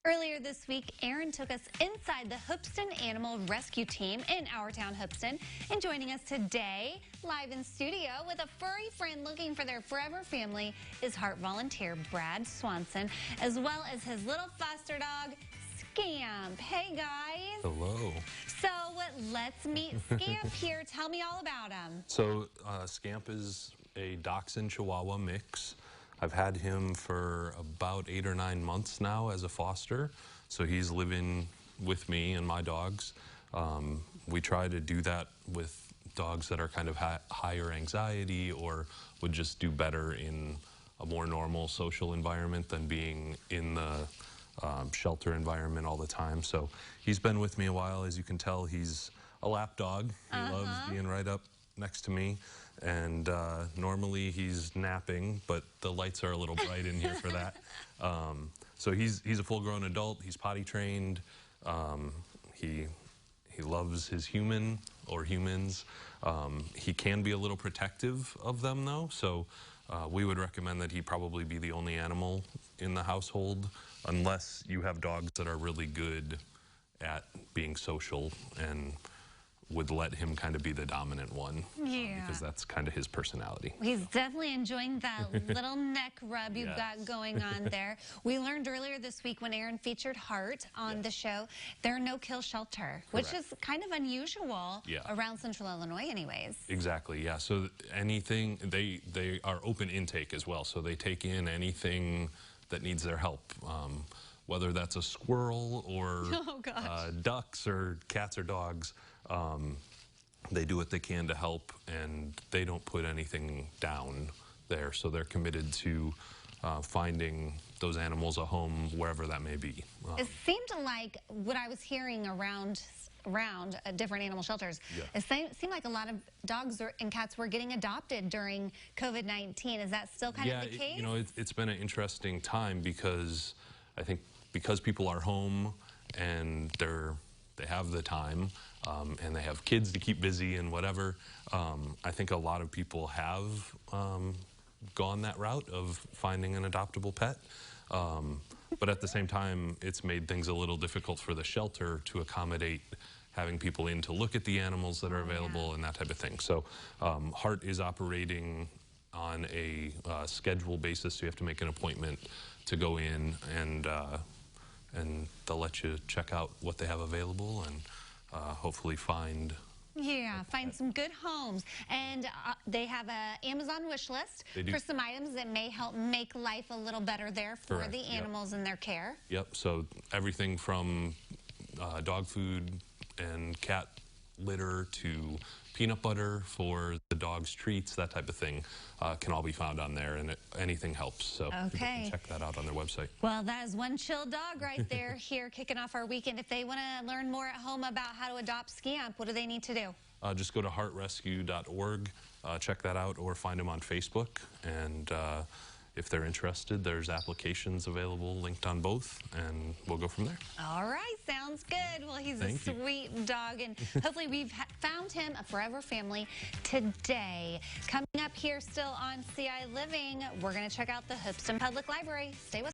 Earlier this week, Aaron took us inside the Hoopston Animal Rescue Team in our town, Hoopston. And joining us today, live in studio with a furry friend looking for their forever family, is HART volunteer Brad Swanson, as well as his little foster dog, Scamp. Hey, guys. Hello. So let's meet Scamp here. Tell me all about him. So Scamp is a Dachshund Chihuahua mix. I've had him for about 8 or 9 months now as a foster, so he's living with me and my dogs. We try to do that with dogs that are kind of higher anxiety or would just do better in a more normal social environment than being in the shelter environment all the time. So he's been with me a while. As you can tell, he's a lap dog. He loves being right up next to me, and normally he's napping, but the lights are a little bright in here for that. So he's a full-grown adult. He's potty trained. He loves his human or humans. He can be a little protective of them, though, so we would recommend that he probably be the only animal in the household unless you have dogs that are really good at being social and would let him kind of be the dominant one. Yeah. Because that's kind of his personality. He's definitely enjoying that little neck rub you've got going on there. We learned earlier this week when Aaron featured HART on the show, they're no-kill shelter, which is kind of unusual around Central Illinois anyways. Exactly, yeah. So anything, they are open intake as well, so they take in anything that needs their help. Whether that's a squirrel or ducks or cats or dogs, they do what they can to help, and they don't put anything down there. So they're committed to finding those animals a home wherever that may be. It seemed like what I was hearing around different animal shelters, it seemed like a lot of dogs and cats were getting adopted during COVID-19. Is that still kind of the case? You know, it's been an interesting time because I think because people are home and they have the time and they have kids to keep busy and whatever, I think a lot of people have gone that route of finding an adoptable pet. But at the same time, it's made things a little difficult for the shelter to accommodate having people in to look at the animals that are available and that type of thing. So HART is operating on a schedule basis, so you have to make an appointment to go in, and they'll let you check out what they have available and hopefully find some good homes. And they have an Amazon wish list for some items that may help make life a little better there for the animals in their care. Yep, so everything from dog food and cat litter to peanut butter for the dog's treats, that type of thing, can all be found on there, and anything helps. So you can check that out on their website. Well, that is one chill dog right there here kicking off our weekend. If they want to learn more at home about how to adopt Scamp, what do they need to do? Just go to heartrescue.org, check that out, or find them on Facebook. And if they're interested, there's applications available linked on both, and we'll go from there. All right, sounds good. Well, he's a sweet dog, and hopefully we've found him a forever family today. Coming up here still on CI Living, we're going to check out the Hoopston Public Library. Stay with us.